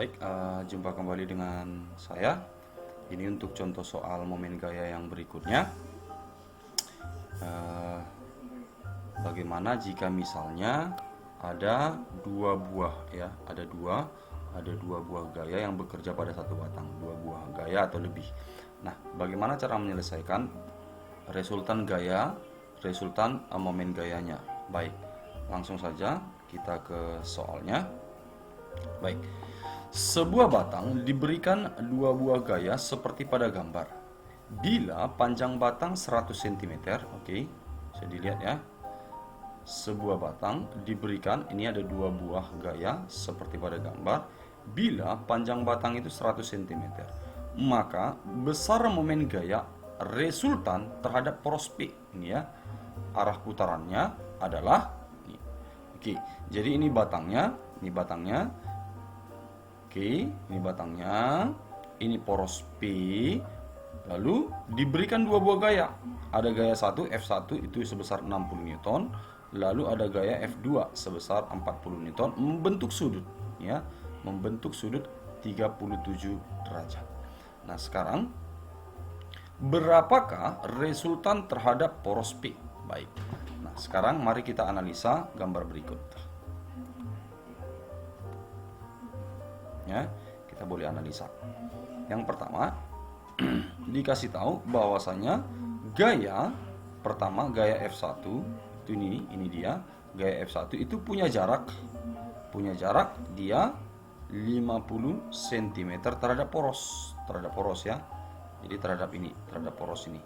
Baik, jumpa kembali dengan saya. Ini untuk contoh soal momen gaya yang berikutnya. Eh, Bagaimana jika misalnya ada dua buah ya, ada dua buah gaya yang bekerja pada satu batang, dua buah gaya atau lebih. Nah, bagaimana cara menyelesaikan resultan gaya, resultan momen gayanya? Baik, langsung saja kita ke soalnya. Baik, sebuah batang diberikan dua buah gaya seperti pada gambar. Bila panjang batang 100 cm, oke, bisa dilihat ya. Sebuah batang diberikan, ini ada dua buah gaya seperti pada gambar. Bila panjang batang itu 100 cm, maka besar momen gaya resultan terhadap poros P. Ini ya, arah putarannya adalah ini. Oke, jadi ini batangnya, ini batangnya. Oke, ini batangnya, ini poros P, lalu diberikan dua buah gaya. Ada gaya 1 F1 itu sebesar 60 Newton, lalu ada gaya F2 sebesar 40 Newton membentuk sudut ya, membentuk sudut 37 derajat. Nah, sekarang berapakah resultan terhadap poros P? Baik. Nah, sekarang mari kita analisa gambar berikut. Ya, kita boleh analisa. Yang pertama, dikasih tahu bahwasanya gaya pertama, gaya F1 itu ini dia, gaya F1 itu punya jarak dia 50 cm terhadap poros ya. Jadi terhadap poros ini.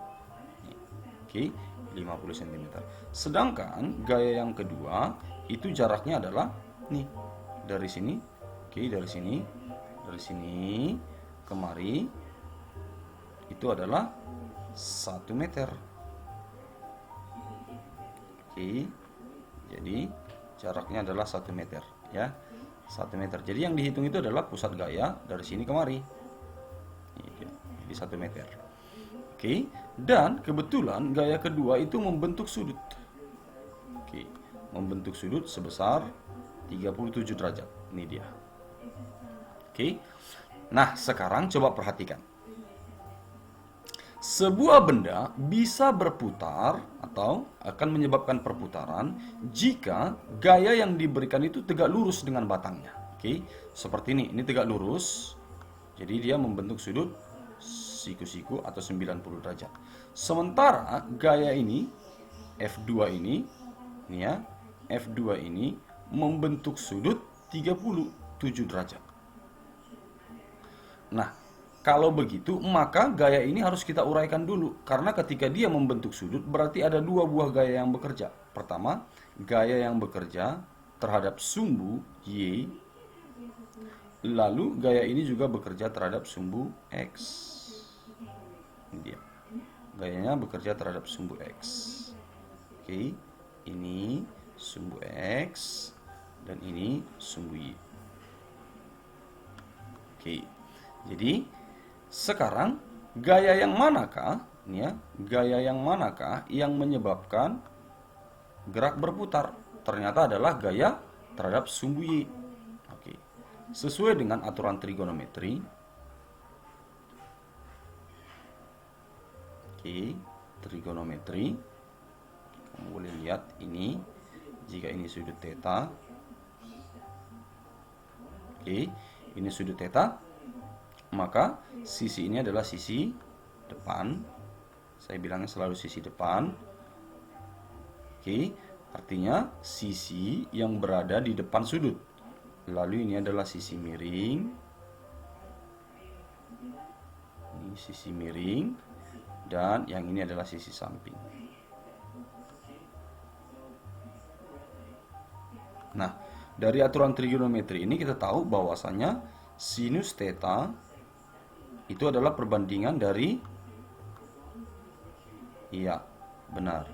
Oke, 50 cm. Sedangkan gaya yang kedua itu jaraknya adalah nih, dari sini. Oke, dari sini kemari itu adalah 1 meter. Oke, jadi jaraknya adalah 1 meter ya, 1 meter. Jadi yang dihitung itu adalah pusat gaya dari sini kemari. Jadi 1 meter. Oke, dan kebetulan gaya kedua itu membentuk sudut. Oke, membentuk sudut sebesar 37 derajat. Ini dia. Oke. Nah, sekarang coba perhatikan. Sebuah benda bisa berputar atau akan menyebabkan perputaran jika gaya yang diberikan itu tegak lurus dengan batangnya. Oke, seperti ini tegak lurus. Jadi dia membentuk sudut siku-siku atau 90 derajat. Sementara gaya ini F2 ini ya, F2 ini membentuk sudut 37 derajat. Nah, kalau begitu maka gaya ini harus kita uraikan dulu, karena ketika dia membentuk sudut berarti ada dua buah gaya yang bekerja. Pertama, gaya yang bekerja terhadap sumbu Y, lalu gaya ini juga bekerja terhadap sumbu X. Ini dia, gayanya bekerja terhadap sumbu X. Oke, ini sumbu X dan ini sumbu Y. Oke, jadi sekarang gaya yang manakah ya, gaya yang manakah yang menyebabkan gerak berputar? Ternyata adalah gaya terhadap sumbu Y. Oke, sesuai dengan aturan trigonometri. Oke, trigonometri, kamu boleh lihat ini, jika ini sudut theta. Oke, ini sudut theta, maka sisi ini adalah sisi depan. Saya bilangnya selalu sisi depan. Oke, artinya sisi yang berada di depan sudut. Lalu ini adalah sisi miring. Ini sisi miring. Dan yang ini adalah sisi samping. Nah, dari aturan trigonometri ini kita tahu bahwasanya sinus theta itu adalah perbandingan dari, iya, benar.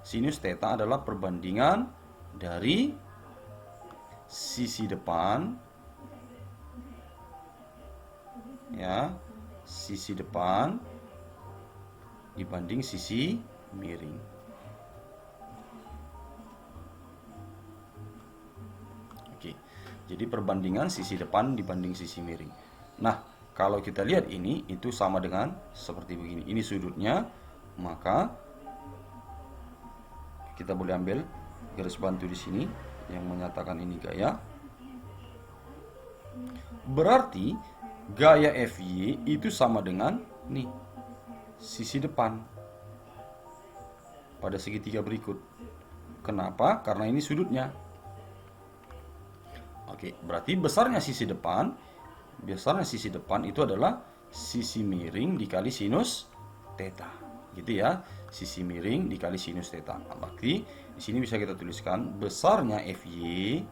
Sinus theta adalah perbandingan dari sisi depan, ya, sisi depan dibanding sisi miring. Oke. Jadi perbandingan sisi depan dibanding sisi miring. Nah, kalau kita lihat ini, itu sama dengan seperti begini. Ini sudutnya, maka kita boleh ambil garis bantu di sini yang menyatakan ini gaya. Berarti gaya FY itu sama dengan nih, sisi depan pada segitiga berikut. Kenapa? Karena ini sudutnya. Oke, berarti besarnya sisi depan itu adalah sisi miring dikali sinus theta. Gitu ya. Sisi miring dikali sinus theta. Nah, berarti di sini bisa kita tuliskan besarnya FY,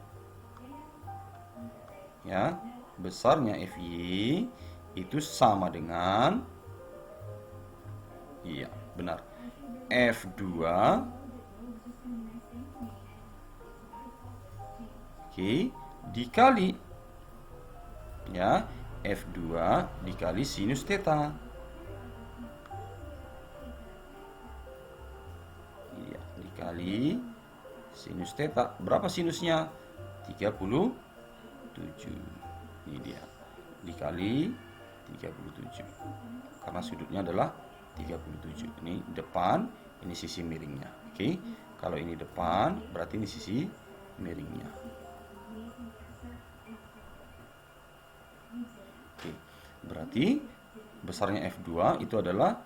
ya, besarnya FY itu sama dengan, iya benar, F2 dikali, ya, F2 dikali sinus theta. Iya, dikali sinus theta. Berapa sinusnya? 37. Ini dia. Dikali 37. Karena sudutnya adalah 37. Ini depan, ini sisi miringnya. Oke. Kalau ini depan, berarti ini sisi miringnya. Oke. Berarti besarnya F2 itu adalah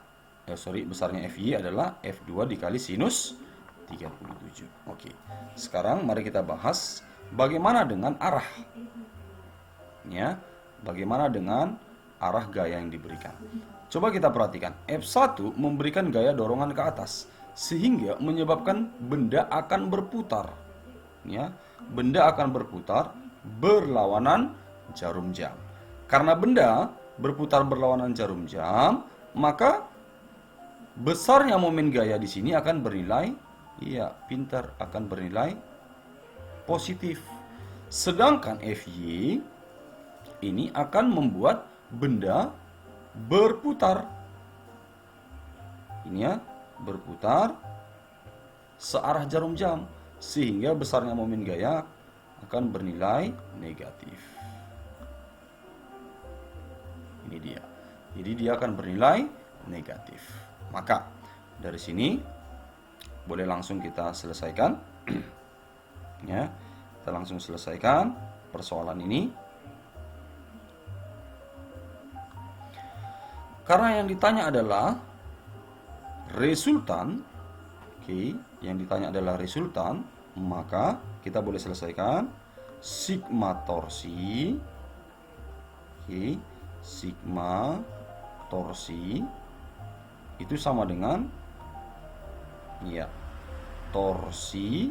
besarnya FY adalah F2 dikali sinus 37. Oke. Sekarang mari kita bahas bagaimana dengan arah. Ya, bagaimana dengan arah gaya yang diberikan. Coba kita perhatikan. F1 memberikan gaya dorongan ke atas sehingga menyebabkan benda akan berputar. Ya, benda akan berputar berlawanan jarum jam. Karena benda berputar berlawanan jarum jam, maka besarnya momen gaya di sini akan bernilai, iya, pintar, akan bernilai positif. Sedangkan FY ini akan membuat benda berputar. Ini ya, berputar searah jarum jam sehingga besarnya momen gaya akan bernilai negatif. Ini dia. Jadi dia akan bernilai negatif. Maka dari sini boleh langsung kita selesaikan. Ya, kita langsung selesaikan persoalan ini. Karena yang ditanya adalah resultan, oke, yang ditanya adalah resultan, maka kita boleh selesaikan sigma torsi, oke, sigma torsi itu sama dengan, ya, torsi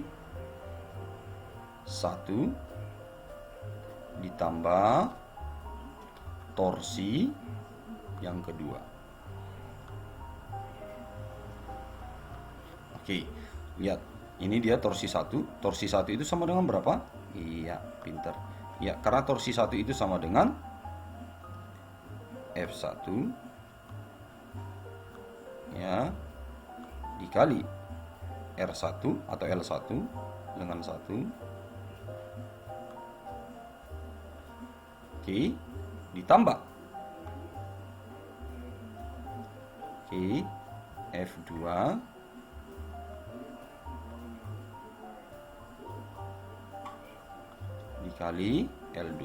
1 ditambah torsi yang kedua. Oke, lihat. Ini dia torsi 1. Torsi 1 itu sama dengan berapa? Iya, pintar. Ya, karena torsi 1 itu sama dengan F1, ya, dikali R1 atau L1 dengan 1. Oke, ditambah F2 dikali L2.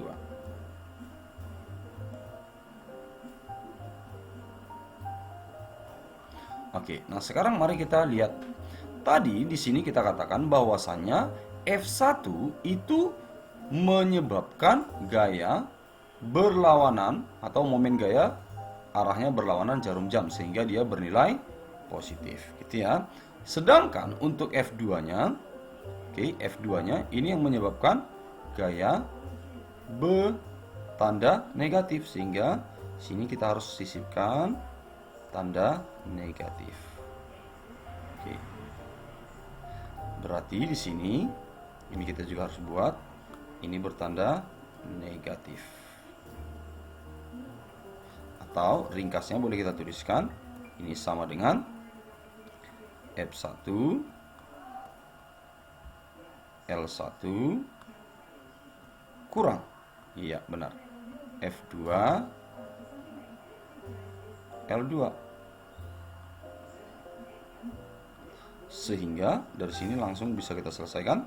Oke, nah sekarang mari kita lihat. Tadi di sini kita katakan bahwasannya F1 itu menyebabkan gaya berlawanan atau momen gaya arahnya berlawanan jarum jam sehingga dia bernilai positif, gitu ya. Sedangkan untuk F2-nya, oke, F2-nya ini yang menyebabkan gaya bertanda negatif sehingga sini kita harus sisipkan tanda negatif. Oke. Berarti di sini ini kita juga harus buat ini bertanda negatif. Atau ringkasnya boleh kita tuliskan ini sama dengan F1 L1 kurang. Iya, benar. F2 L2. Sehingga dari sini langsung bisa kita selesaikan.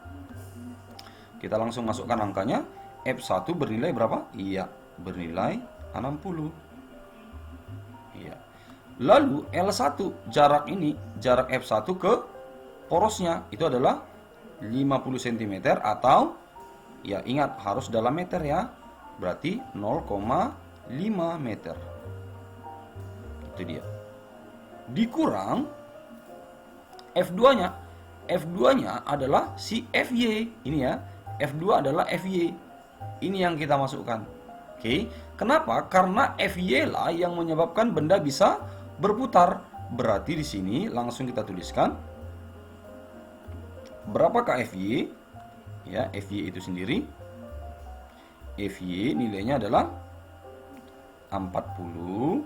Kita langsung masukkan angkanya. F1 bernilai berapa? Iya, bernilai 60. Iya. Lalu L1, jarak ini, jarak F1 ke porosnya itu adalah 50 cm atau ya ingat harus dalam meter ya. Berarti 0,5 meter. Itu dia. Dikurang F2-nya. F2-nya adalah si FY. Ini ya. F2 adalah FY. Ini yang kita masukkan. Oke. Kenapa? Karena FY lah yang menyebabkan benda bisa berputar. Berarti di sini langsung kita tuliskan berapakah FY? Ya, FY itu sendiri. FY nilainya adalah 40.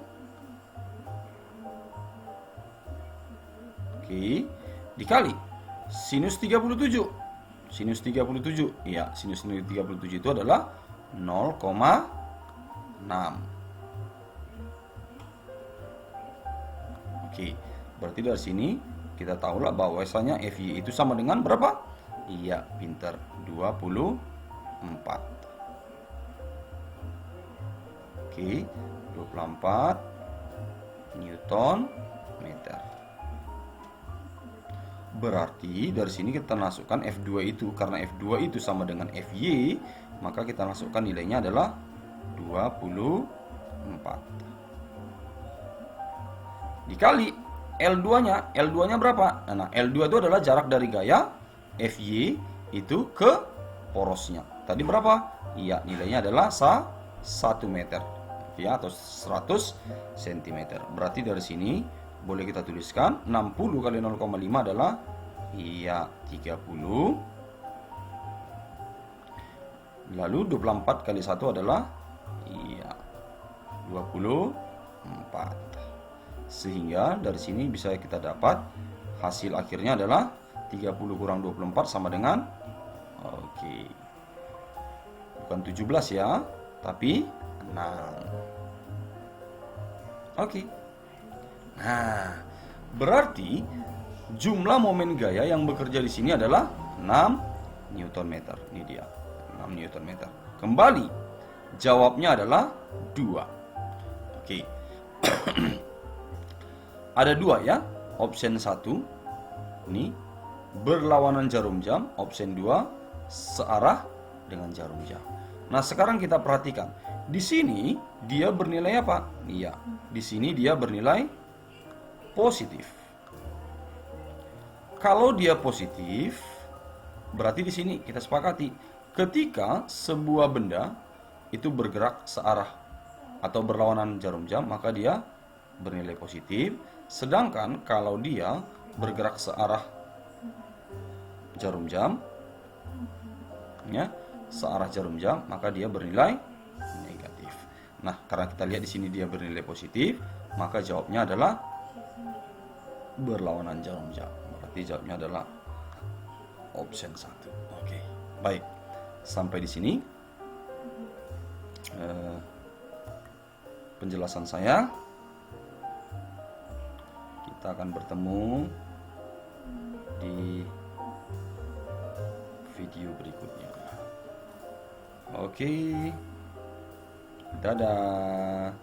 Oke. Dikali sinus 37. Sinus 37. Iya, sinus 37 itu adalah 0,6. Oke. Berarti dari sini kita tahulah bahwasanya FY itu sama dengan berapa? Iya, pinter. 24. Oke, 24 Newton meter. Berarti dari sini kita masukkan F2 itu. Karena F2 itu sama dengan FY, maka kita masukkan nilainya adalah 24. Dikali L2-nya. L2-nya berapa? Nah, L2 itu adalah jarak dari gaya FY itu ke porosnya. Tadi berapa? Iya, nilainya adalah 1 meter. Ya, atau 100 cm. Berarti dari sini boleh kita tuliskan 60 kali 0,5 adalah iya 30. Lalu 24 kali 1 adalah iya 24. Sehingga dari sini bisa kita dapat hasil akhirnya adalah 30 kurang 24 sama dengan oke. Bukan 17 ya, tapi 6. Oke. Nah, berarti jumlah momen gaya yang bekerja di sini adalah 6 Newton meter. Ini dia, 6 Newton meter. Kembali, jawabnya adalah 2. Oke. Ada 2 ya. Option 1 ini berlawanan jarum jam, option 2 searah dengan jarum jam. Nah, sekarang kita perhatikan. Di sini dia bernilai apa? Iya, di sini dia bernilai positif. Kalau dia positif, berarti di sini kita sepakati ketika sebuah benda itu bergerak searah atau berlawanan jarum jam, maka dia bernilai positif. Sedangkan kalau dia bergerak searah jarum jam, ya, searah jarum jam, maka dia bernilai negatif. Nah, karena kita lihat di sini dia bernilai positif, maka jawabnya adalah berlawanan jarum jam. Berarti jawabnya adalah option 1. Oke, baik. Sampai di sini penjelasan saya. Kita akan bertemu di video berikutnya. Oke. Dadah.